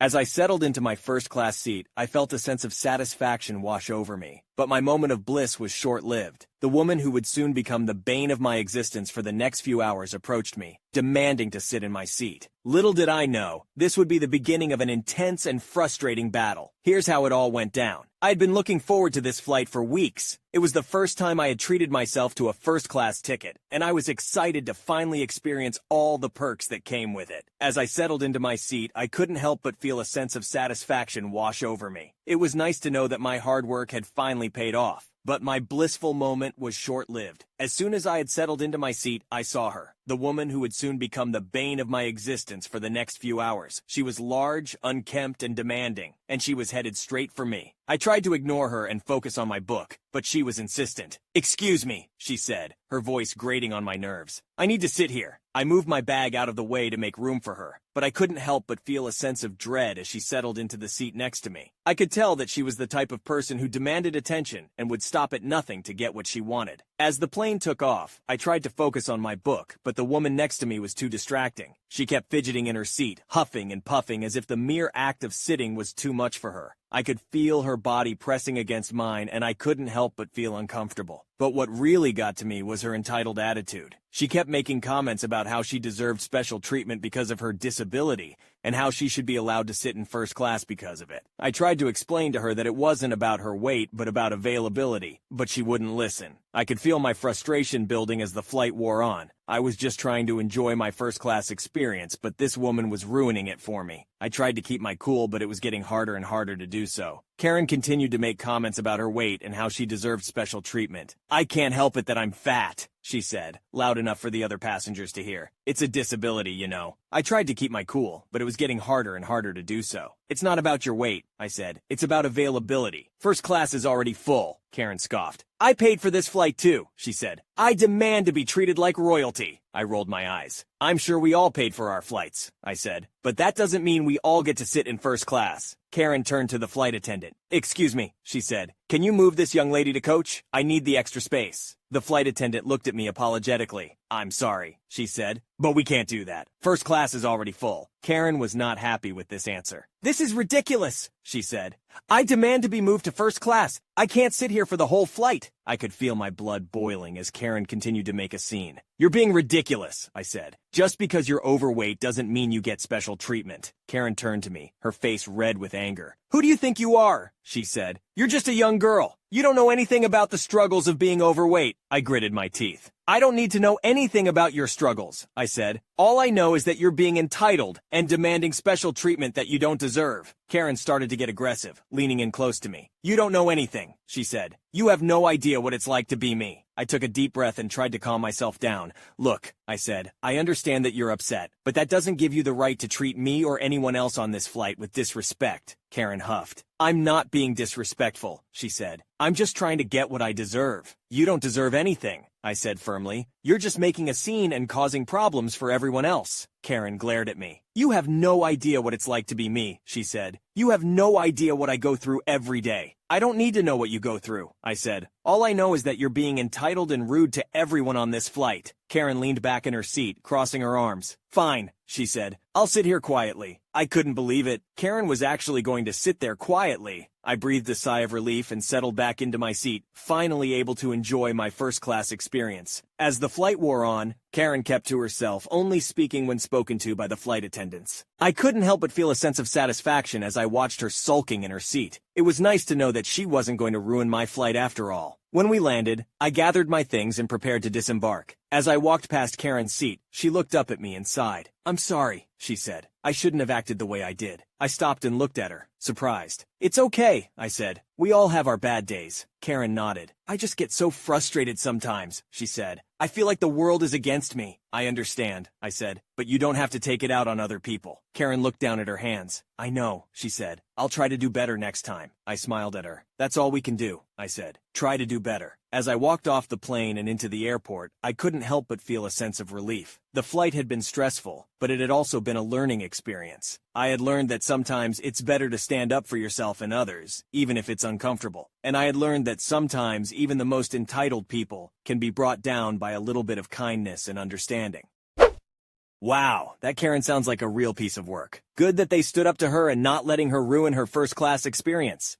As I settled into my first-class seat, I felt a sense of satisfaction wash over me. But my moment of bliss was short-lived. The woman who would soon become the bane of my existence for the next few hours approached me, demanding to sit in my seat. Little did I know, this would be the beginning of an intense and frustrating battle. Here's how it all went down. I had been looking forward to this flight for weeks. It was the first time I had treated myself to a first-class ticket, and I was excited to finally experience all the perks that came with it. As I settled into my seat, I couldn't help but feel a sense of satisfaction wash over me. It was nice to know that my hard work had finally paid off. But my blissful moment was short-lived. As soon as I had settled into my seat, I saw her, the woman who would soon become the bane of my existence for the next few hours. She was large, unkempt, and demanding, and she was headed straight for me. I tried to ignore her and focus on my book, but she was insistent. "Excuse me," she said, her voice grating on my nerves. "I need to sit here." I moved my bag out of the way to make room for her, but I couldn't help but feel a sense of dread as she settled into the seat next to me. I could tell that she was the type of person who demanded attention and would stop at nothing to get what she wanted. As the plane took off, I tried to focus on my book, but the woman next to me was too distracting. She kept fidgeting in her seat, huffing and puffing as if the mere act of sitting was too much for her. I could feel her body pressing against mine, and I couldn't help but feel uncomfortable. But what really got to me was her entitled attitude. She kept making comments about how she deserved special treatment because of her disability, and how she should be allowed to sit in first class because of it. I tried to explain to her that it wasn't about her weight, but about availability, but she wouldn't listen. I could feel my frustration building as the flight wore on. I was just trying to enjoy my first-class experience, but this woman was ruining it for me. I tried to keep my cool, but it was getting harder and harder to do so. Karen continued to make comments about her weight and how she deserved special treatment. "I can't help it that I'm fat," she said, loud enough for the other passengers to hear. "It's a disability, you know." I tried to keep my cool, but it was getting harder and harder to do so. "It's not about your weight," I said. "It's about availability. First class is already full," Karen scoffed. "I paid for this flight too," she said. "I demand to be treated like royalty." I rolled my eyes. "I'm sure we all paid for our flights," I said. "But that doesn't mean we all get to sit in first class." Karen turned to the flight attendant. "Excuse me," she said. "Can you move this young lady to coach? I need the extra space." The flight attendant looked at me apologetically. "I'm sorry," she said, "but we can't do that. First class is already full." Karen was not happy with this answer. "This is ridiculous," she said. "I demand to be moved to first class. I can't sit here for the whole flight." I could feel my blood boiling as Karen continued to make a scene. "You're being ridiculous," I said. "Just because you're overweight doesn't mean you get special treatment." Karen turned to me, her face red with anger. "Who do you think you are?" she said. "You're just a young girl. You don't know anything about the struggles of being overweight." I gritted my teeth. "I don't need to know anything about your struggles," I said. "All I know is that you're being entitled and demanding special treatment that you don't deserve." Karen started to get aggressive, leaning in close to me. "You don't know anything," she said. "You have no idea what it's like to be me." I took a deep breath and tried to calm myself down. "Look," I said, "I understand that you're upset, but that doesn't give you the right to treat me or anyone else on this flight with disrespect." Karen huffed. "I'm not being disrespectful," she said. "I'm just trying to get what I deserve." "You don't deserve anything," I said firmly. "You're just making a scene and causing problems for everyone else." Karen glared at me. "You have no idea what it's like to be me," she said. "You have no idea what I go through every day." "I don't need to know what you go through," I said. "All I know is that you're being entitled and rude to everyone on this flight." Karen leaned back in her seat, crossing her arms. "Fine," she said. "I'll sit here quietly." I couldn't believe it. Karen was actually going to sit there quietly. I breathed a sigh of relief and settled back into my seat, finally able to enjoy my first-class experience. As the flight wore on, Karen kept to herself, only speaking when spoken to by the flight attendants. I couldn't help but feel a sense of satisfaction as I watched her sulking in her seat. It was nice to know that she wasn't going to ruin my flight after all. When we landed, I gathered my things and prepared to disembark. As I walked past Karen's seat, she looked up at me and sighed. "I'm sorry," she said. "I shouldn't have acted the way I did." I stopped and looked at her, surprised. "It's okay," I said. "We all have our bad days." Karen nodded. "I just get so frustrated sometimes," she said. "I feel like the world is against me." "I understand," I said, "but you don't have to take it out on other people." Karen looked down at her hands. "I know," she said. "I'll try to do better next time." I smiled at her. "That's all we can do," I said. "Try to do better." As I walked off the plane and into the airport, I couldn't help but feel a sense of relief. The flight had been stressful, but it had also been a learning experience. I had learned that sometimes it's better to stand up for yourself and others, even if it's uncomfortable. And I had learned that sometimes even the most entitled people can be brought down by a little bit of kindness and understanding. Wow, that Karen sounds like a real piece of work. Good that they stood up to her and not letting her ruin her first-class experience.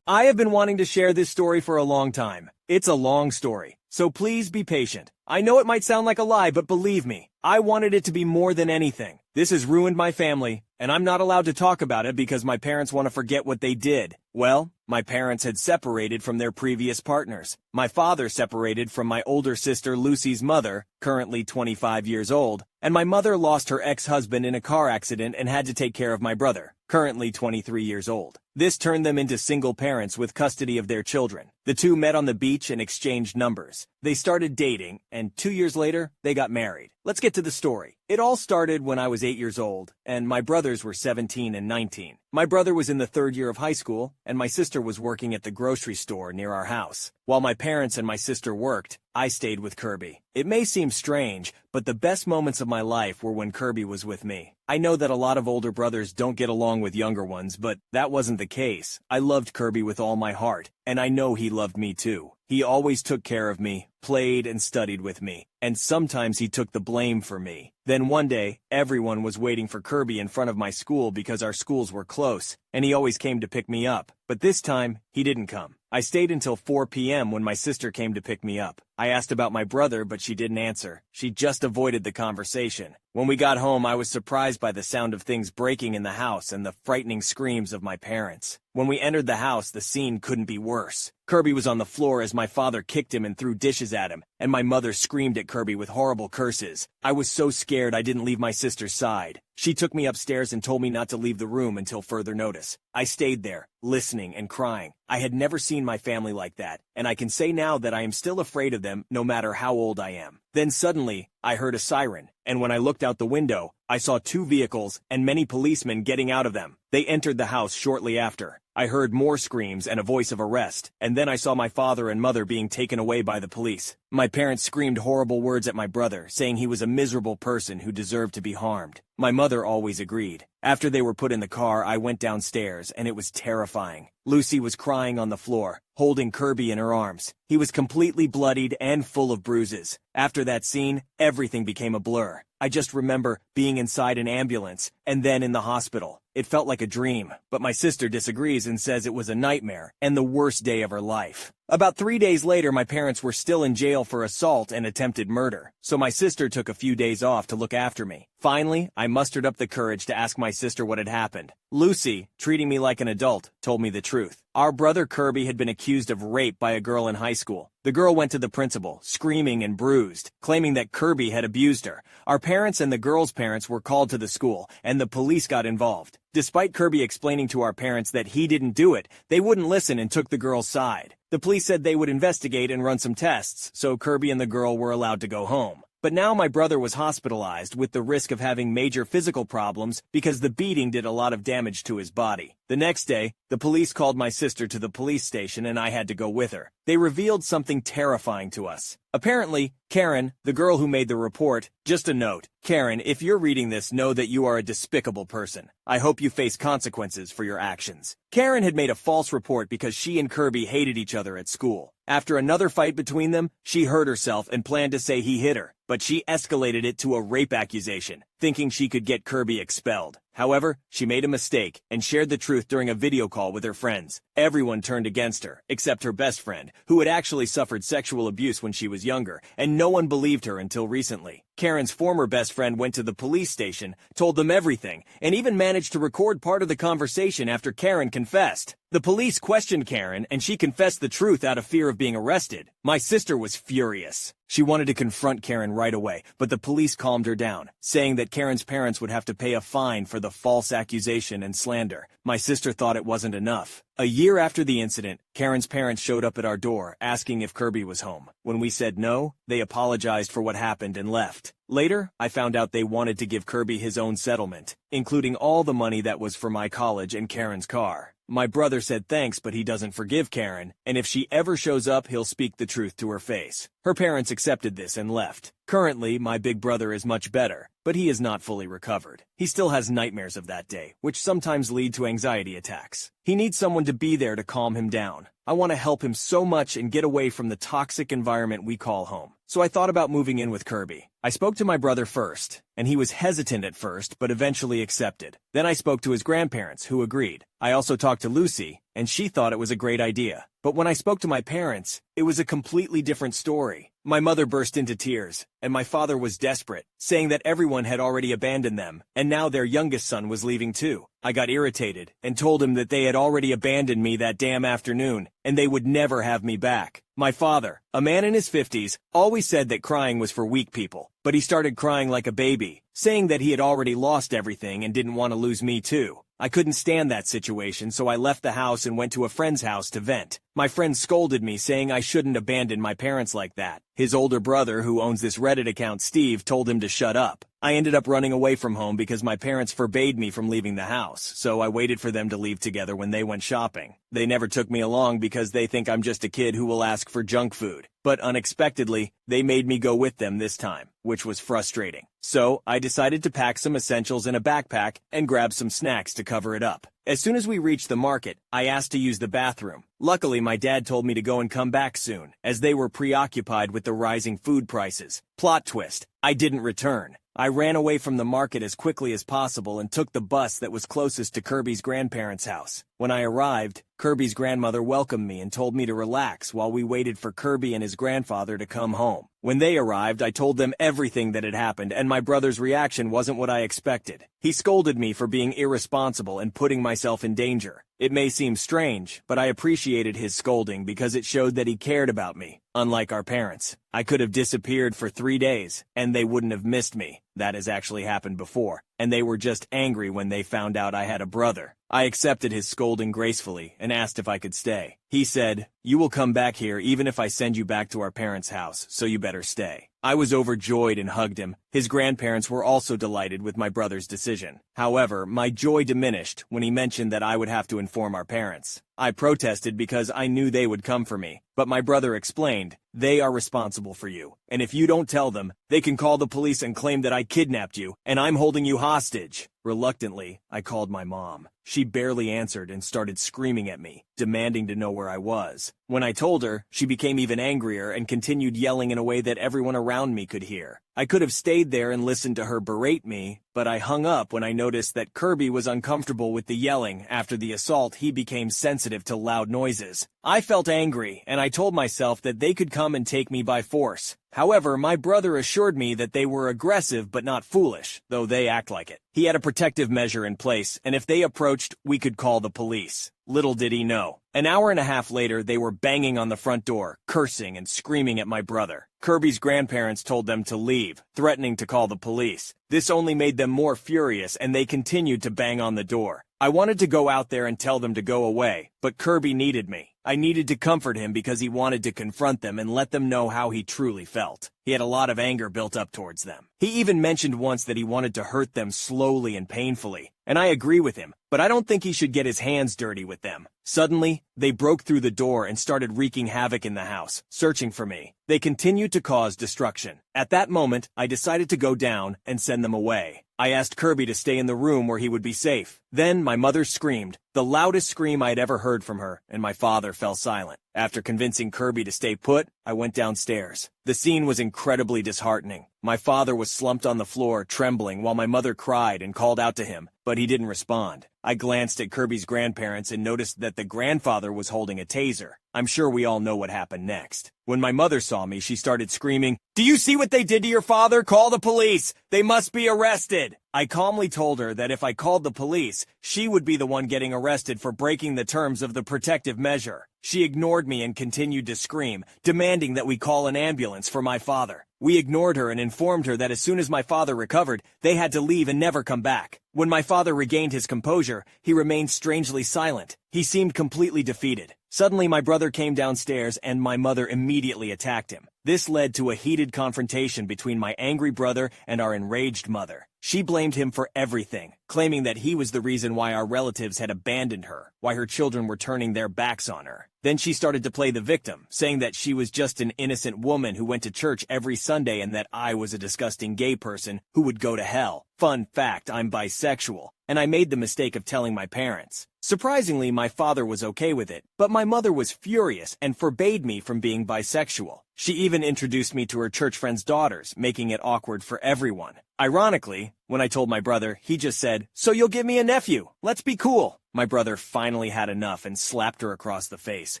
I have been wanting to share this story for a long time. It's a long story, so please be patient. I know it might sound like a lie, but believe me, I wanted it to be more than anything. This has ruined my family, and I'm not allowed to talk about it because my parents want to forget what they did. Well, my parents had separated from their previous partners. My father separated from my older sister Lucy's mother, currently 25 years old, and my mother lost her ex-husband in a car accident and had to take care of my brother, currently 23 years old. This turned them into single parents with custody of their children. The two met on the beach and exchanged numbers. They started dating, and 2 years later, they got married. Let's get to the story. It all started when I was 8 years old, and my brothers were 17 and 19. My brother was in the third year of high school, and my sister was working at the grocery store near our house. While my parents and my sister worked, I stayed with Kirby. It may seem strange, but the best moments of my life were when Kirby was with me. I know that a lot of older brothers don't get along with younger ones, but that wasn't the case. I loved Kirby with all my heart, and I know he loved me too. He always took care of me, played and studied with me, and sometimes he took the blame for me. Then one day, everyone was waiting for Kirby in front of my school because our schools were close, and he always came to pick me up. But this time, he didn't come. I stayed until 4 p.m. when my sister came to pick me up. I asked about my brother, but she didn't answer. She just avoided the conversation. When we got home, I was surprised by the sound of things breaking in the house and the frightening screams of my parents. When we entered the house, the scene couldn't be worse. Kirby was on the floor as my father kicked him and threw dishes at him, and my mother screamed at Kirby with horrible curses. I was so scared I didn't leave my sister's side. She took me upstairs and told me not to leave the room until further notice. I stayed there, listening and crying. I had never seen my family like that, and I can say now that I am still afraid of them no matter how old I am. Then suddenly, I heard a siren, and when I looked out the window, I saw 2 vehicles and many policemen getting out of them. They entered the house shortly after. I heard more screams and a voice of arrest, and then I saw my father and mother being taken away by the police. My parents screamed horrible words at my brother, saying he was a miserable person who deserved to be harmed. My mother always agreed. After they were put in the car, I went downstairs, and it was terrifying. Lucy was crying on the floor, holding Kirby in her arms. He was completely bloodied and full of bruises. After that scene, everything became a blur. I just remember being inside an ambulance, and then in the hospital. It felt like a dream, but my sister disagrees and says it was a nightmare and the worst day of her life. About 3 days later, my parents were still in jail for assault and attempted murder, so my sister took a few days off to look after me. Finally, I mustered up the courage to ask my sister what had happened. Lucy, treating me like an adult, told me the truth. Our brother Kirby had been accused of rape by a girl in high school. The girl went to the principal, screaming and bruised, claiming that Kirby had abused her. Our parents and the girl's parents were called to the school, and the police got involved. Despite Kirby explaining to our parents that he didn't do it, they wouldn't listen and took the girl's side. The police said they would investigate and run some tests, so Kirby and the girl were allowed to go home. But now my brother was hospitalized with the risk of having major physical problems because the beating did a lot of damage to his body. The next day, the police called my sister to the police station and I had to go with her. They revealed something terrifying to us. Apparently, Karen, the girl who made the report, just a note. Karen, if you're reading this, know that you are a despicable person. I hope you face consequences for your actions. Karen had made a false report because she and Kirby hated each other at school. After another fight between them, she hurt herself and planned to say he hit her, but she escalated it to a rape accusation, thinking she could get Kirby expelled. However, she made a mistake and shared the truth during a video call with her friends. Everyone turned against her, except her best friend, who had actually suffered sexual abuse when she was younger, and no one believed her until recently. Karen's former best friend went to the police station, told them everything, and even managed to record part of the conversation after Karen confessed. The police questioned Karen, and she confessed the truth out of fear of being arrested. My sister was furious. She wanted to confront Karen right away, but the police calmed her down, saying that Karen's parents would have to pay a fine for the false accusation and slander. My sister thought it wasn't enough. A year after the incident, Karen's parents showed up at our door, asking if Kirby was home. When we said no, they apologized for what happened and left. Later, I found out they wanted to give Kirby his own settlement, including all the money that was for my college and Karen's car. My brother said thanks, but he doesn't forgive Karen, and if she ever shows up, he'll speak the truth to her face. Her parents accepted this and left. Currently, my big brother is much better, but he is not fully recovered. He still has nightmares of that day, which sometimes lead to anxiety attacks. He needs someone to be there to calm him down. I want to help him so much and get away from the toxic environment we call home. so I thought about moving in with Kirby. I spoke to my brother first, and he was hesitant at first but eventually accepted. Then I spoke to his grandparents, who agreed. I also talked to Lucy, and she thought it was a great idea. But when I spoke to my parents, it was a completely different story. My mother burst into tears, and my father was desperate, saying that everyone had already abandoned them, and now their youngest son was leaving too. I got irritated, and told him that they had already abandoned me that damn afternoon, and they would never have me back. My father, a man in his 50s, always said that crying was for weak people, but he started crying like a baby, saying that he had already lost everything and didn't want to lose me too. I couldn't stand that situation, so I left the house and went to a friend's house to vent. My friend scolded me, saying I shouldn't abandon my parents like that. His older brother, who owns this Reddit account, Steve, told him to shut up. I ended up running away from home because my parents forbade me from leaving the house, so I waited for them to leave together when they went shopping. They never took me along because they think I'm just a kid who will ask for junk food. But unexpectedly, they made me go with them this time, which was frustrating. So, I decided to pack some essentials in a backpack and grab some snacks to cover it up. As soon as we reached the market, I asked to use the bathroom. Luckily, my dad told me to go and come back soon, as they were preoccupied with the rising food prices. Plot twist: I didn't return. I ran away from the market as quickly as possible and took the bus that was closest to Kirby's grandparents' house. When I arrived, Kirby's grandmother welcomed me and told me to relax while we waited for Kirby and his grandfather to come home. When they arrived, I told them everything that had happened, and my brother's reaction wasn't what I expected. He scolded me for being irresponsible and putting myself in danger. It may seem strange, but I appreciated his scolding because it showed that he cared about me. Unlike our parents, I could have disappeared for 3 days, and they wouldn't have missed me. That has actually happened before, and they were just angry when they found out I had a brother. I accepted his scolding gracefully and asked if I could stay. He said, "You will come back here even if I send you back to our parents' house, so you better stay." I was overjoyed and hugged him. His grandparents were also delighted with my brother's decision. However, my joy diminished when he mentioned that I would have to inform our parents. I protested because I knew they would come for me, but my brother explained, "They are responsible for you, and if you don't tell them, they can call the police and claim that I kidnapped you, and I'm holding you hostage." Reluctantly, I called my mom. She barely answered and started screaming at me, demanding to know where I was. When I told her, she became even angrier and continued yelling in a way that everyone around me could hear. I could have stayed there and listened to her berate me, but I hung up when I noticed that Kirby was uncomfortable with the yelling. After the assault, he became sensitive to loud noises. I felt angry, and I told myself that they could come and take me by force. However, my brother assured me that they were aggressive but not foolish, though they act like it. He had a protective measure in place, and if they approached, we could call the police. Little did he know. An hour and a half later, they were banging on the front door, cursing and screaming at my brother. Kirby's grandparents told them to leave, threatening to call the police. This only made them more furious, and they continued to bang on the door. I wanted to go out there and tell them to go away, but Kirby needed me. I needed to comfort him because he wanted to confront them and let them know how he truly felt. He had a lot of anger built up towards them. He even mentioned once that he wanted to hurt them slowly and painfully, and I agree with him, but I don't think he should get his hands dirty with them. Suddenly, they broke through the door and started wreaking havoc in the house, searching for me. They continued to cause destruction. At that moment, I decided to go down and send them away. I asked Kirby to stay in the room where he would be safe. Then my mother screamed, the loudest scream I had ever heard from her, and my father fell silent. After convincing Kirby to stay put, I went downstairs. The scene was incredibly disheartening. My father was slumped on the floor, trembling, while my mother cried and called out to him, but he didn't respond. I glanced at Kirby's grandparents and noticed that the grandfather was holding a taser. I'm sure we all know what happened next. When my mother saw me, she started screaming, "Do you see what they did to your father? Call the police! They must be arrested!" I calmly told her that if I called the police, she would be the one getting arrested for breaking the terms of the protective measure. She ignored me and continued to scream, demanding that we call an ambulance for my father. We ignored her and informed her that as soon as my father recovered, they had to leave and never come back. When my father regained his composure, he remained strangely silent. He seemed completely defeated. Suddenly, my brother came downstairs and my mother immediately attacked him. This led to a heated confrontation between my angry brother and our enraged mother. She blamed him for everything, claiming that he was the reason why our relatives had abandoned her, why her children were turning their backs on her. Then she started to play the victim, saying that she was just an innocent woman who went to church every Sunday and that I was a disgusting gay person who would go to hell. Fun fact, I'm bisexual, and I made the mistake of telling my parents. Surprisingly, my father was okay with it, but my mother was furious and forbade me from being bisexual. She even introduced me to her church friends' daughters, making it awkward for everyone. Ironically, when I told my brother, he just said, "So you'll give me a nephew? Let's be cool." My brother finally had enough and slapped her across the face.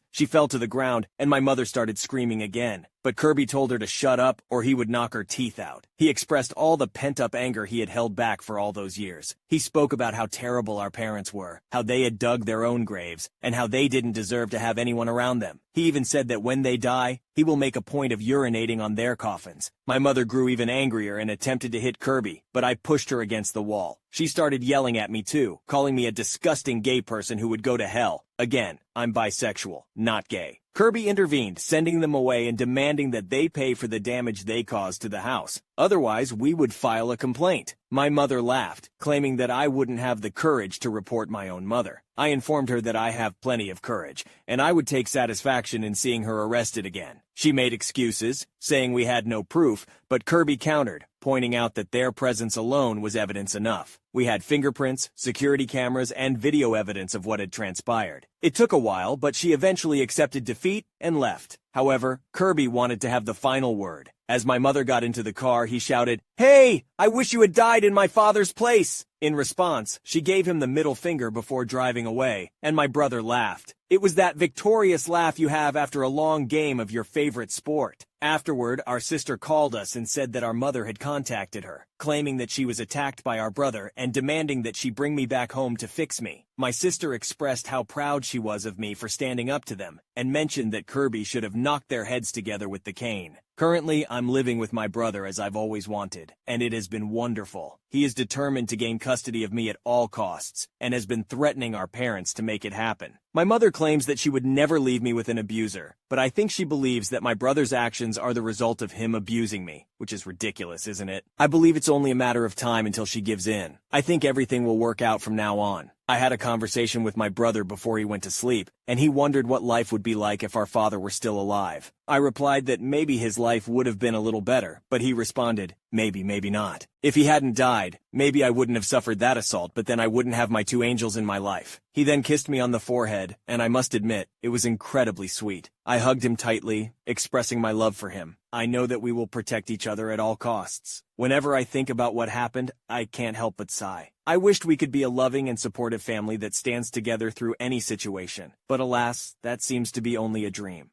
She fell to the ground, and my mother started screaming again. But Kirby told her to shut up or he would knock her teeth out. He expressed all the pent-up anger he had held back for all those years. He spoke about how terrible our parents were, how they had dug their own graves, and how they didn't deserve to have anyone around them. He even said that when they die, he will make a point of urinating on their coffins. My mother grew even angrier and attempted to hit Kirby, but I pushed her against the wall. She started yelling at me too, calling me a disgusting gay person who would go to hell. Again, I'm bisexual, not gay. Kirby intervened, sending them away and demanding that they pay for the damage they caused to the house. Otherwise, we would file a complaint. My mother laughed, claiming that I wouldn't have the courage to report my own mother. I informed her that I have plenty of courage, and I would take satisfaction in seeing her arrested again. She made excuses, saying we had no proof, but Kirby countered, pointing out that their presence alone was evidence enough. We had fingerprints, security cameras, and video evidence of what had transpired. It took a while, but she eventually accepted defeat and left. However, Kirby wanted to have the final word. As my mother got into the car, he shouted, "Hey, I wish you had died in my father's place." In response, she gave him the middle finger before driving away, and my brother laughed. It was that victorious laugh you have after a long game of your favorite sport. Afterward, our sister called us and said that our mother had contacted her, claiming that she was attacked by our brother and demanding that she bring me back home to fix me. My sister expressed how proud she was of me for standing up to them, and mentioned that Kirby should have knocked their heads together with the cane. Currently, I'm living with my brother as I've always wanted, and it has been wonderful. He is determined to gain custody of me at all costs, and has been threatening our parents to make it happen. My mother claims that she would never leave me with an abuser, but I think she believes that my brother's actions are the result of him abusing me, which is ridiculous, isn't it? I believe it's only a matter of time until she gives in. I think everything will work out from now on. I had a conversation with my brother before he went to sleep, and he wondered what life would be like if our father were still alive. I replied that maybe his life would have been a little better, but he responded, maybe, maybe not. If he hadn't died, maybe I wouldn't have suffered that assault, but then I wouldn't have my two angels in my life. He then kissed me on the forehead, and I must admit, it was incredibly sweet. I hugged him tightly, expressing my love for him. I know that we will protect each other at all costs. Whenever I think about what happened, I can't help but sigh. I wished we could be a loving and supportive family that stands together through any situation. But alas, that seems to be only a dream.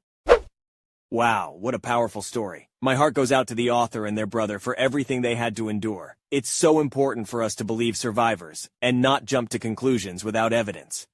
Wow, what a powerful story. My heart goes out to the author and their brother for everything they had to endure. It's so important for us to believe survivors, and not jump to conclusions without evidence.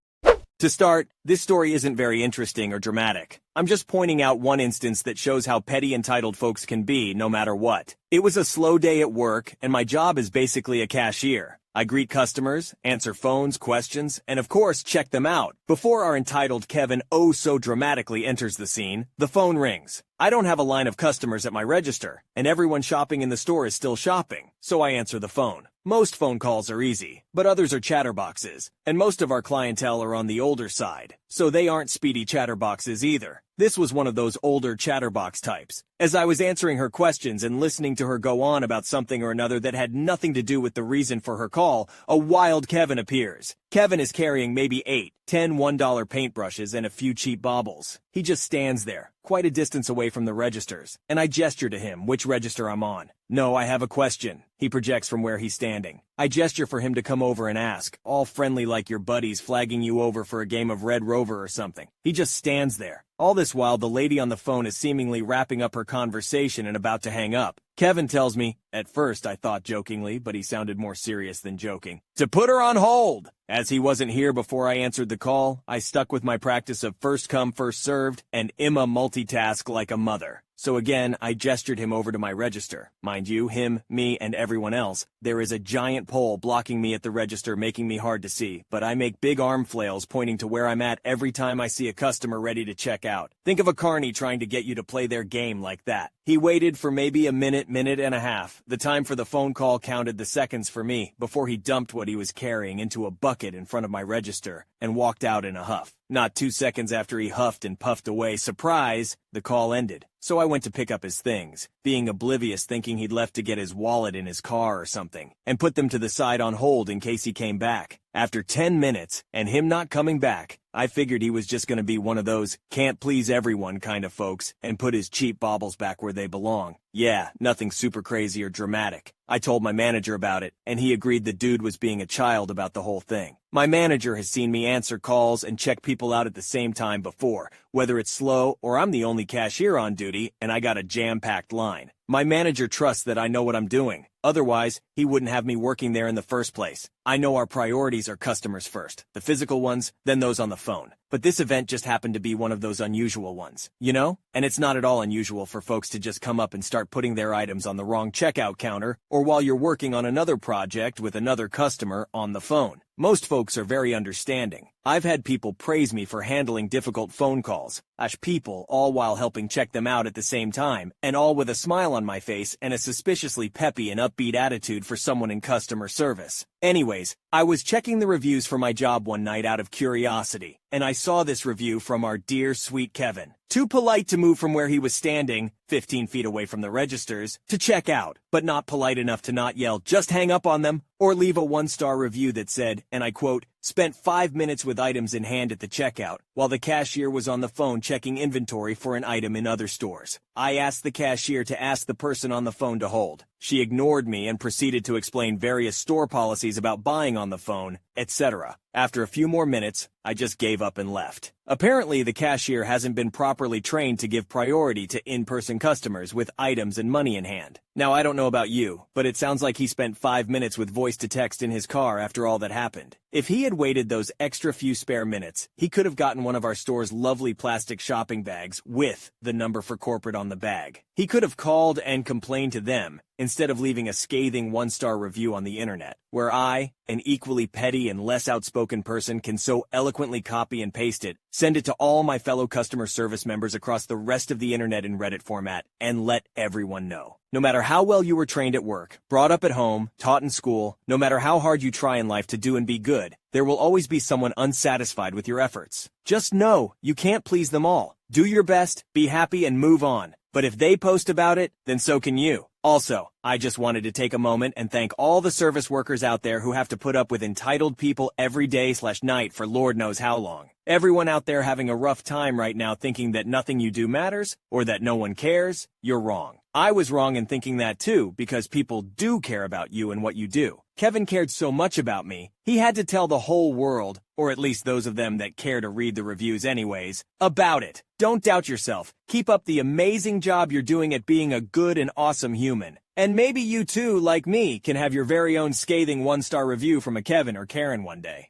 To start, this story isn't very interesting or dramatic. I'm just pointing out one instance that shows how petty entitled folks can be no matter what. It was a slow day at work, and my job is basically a cashier. I greet customers, answer phones, questions, and of course check them out. Before our entitled Kevin oh so dramatically enters the scene, the phone rings. I don't have a line of customers at my register, and everyone shopping in the store is still shopping, so I answer the phone. Most phone calls are easy, but others are chatterboxes, and most of our clientele are on the older side, so they aren't speedy chatterboxes either. This was one of those older chatterbox types. As I was answering her questions and listening to her go on about something or another that had nothing to do with the reason for her call, a wild Kevin appears. Kevin is carrying maybe 8, 10 $1 paintbrushes and a few cheap baubles. He just stands there, quite a distance away from the registers, and I gesture to him which register I'm on. "No, I have a question," he projects from where he's standing. I gesture for him to come over and ask, all friendly like your buddies flagging you over for a game of Red Rover or something. He just stands there. All this while, the lady on the phone is seemingly wrapping up her conversation and about to hang up. Kevin tells me, at first I thought jokingly, but he sounded more serious than joking, to put her on hold. As he wasn't here before I answered the call, I stuck with my practice of first come, first served, and Emma multitask like a mother. So again, I gestured him over to my register. Mind you, him, me, and everyone else. There is a giant pole blocking me at the register, making me hard to see, but I make big arm flails pointing to where I'm at every time I see a customer ready to check out. Think of a carny trying to get you to play their game like that. He waited for maybe a minute and a half. The time for the phone call counted the seconds for me before he dumped what he was carrying into a bucket in front of my register and walked out in a huff. Not 2 seconds after he huffed and puffed away, surprise, the call ended. So I went to pick up his things. being oblivious thinking he'd left to get his wallet in his car or something, and put them to the side on hold in case he came back. After 10 minutes, and him not coming back, I figured he was just gonna be one of those can't please everyone kind of folks and put his cheap baubles back where they belong. Yeah, nothing super crazy or dramatic. I told my manager about it, and he agreed the dude was being a child about the whole thing. My manager has seen me answer calls and check people out at the same time before, whether it's slow or I'm the only cashier on duty and I got a jam-packed line. My manager trusts that I know what I'm doing. Otherwise, he wouldn't have me working there in the first place. I know our priorities are customers first, the physical ones, then those on the phone. But this event just happened to be one of those unusual ones, you know? And it's not at all unusual for folks to just come up and start putting their items on the wrong checkout counter, or while you're working on another project with another customer on the phone. Most folks are very understanding. I've had people praise me for handling difficult phone calls, people, all while helping check them out at the same time, and all with a smile on my face and a suspiciously peppy and upbeat attitude for someone in customer service. Anyways, I was checking the reviews for my job one night out of curiosity, and I saw this review from our dear sweet Kevin. Too polite to move from where he was standing, 15 feet away from the registers, to check out, but not polite enough to not yell, "Just hang up on them," or leave a one-star review that said, and I quote, "Spent 5 minutes with items in hand at the checkout, while the cashier was on the phone checking inventory for an item in other stores. I asked the cashier to ask the person on the phone to hold. She ignored me and proceeded to explain various store policies about buying on the phone, etc. After a few more minutes, I just gave up and left. Apparently, the cashier hasn't been properly trained to give priority to in-person customers with items and money in hand. Now, I don't know about you, but it sounds like he spent 5 minutes with voice-to-text in his car after all that happened. If he had waited those extra few spare minutes, he could have gotten one of our store's lovely plastic shopping bags with the number for corporate on the bag. He could have called and complained to them, instead of leaving a scathing one-star review on the internet, where I, an equally petty and less outspoken person, can so eloquently copy and paste it, send it to all my fellow customer service members across the rest of the internet in Reddit format, and let everyone know. No matter how well you were trained at work, brought up at home, taught in school, no matter how hard you try in life to do and be good, there will always be someone unsatisfied with your efforts. Just know, you can't please them all. Do your best, be happy, and move on. But if they post about it, then so can you. Also, I just wanted to take a moment and thank all the service workers out there who have to put up with entitled people every day/night for Lord knows how long. Everyone out there having a rough time right now thinking that nothing you do matters, or that no one cares, you're wrong. I was wrong in thinking that too, because people do care about you and what you do. Kevin cared so much about me, he had to tell the whole world, or at least those of them that care to read the reviews anyways, about it. Don't doubt yourself. Keep up the amazing job you're doing at being a good and awesome human. And maybe you too, like me, can have your very own scathing one-star review from a Kevin or Karen one day.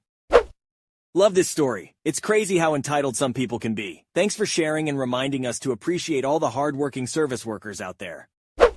Love this story. It's crazy how entitled some people can be. Thanks for sharing and reminding us to appreciate all the hardworking service workers out there.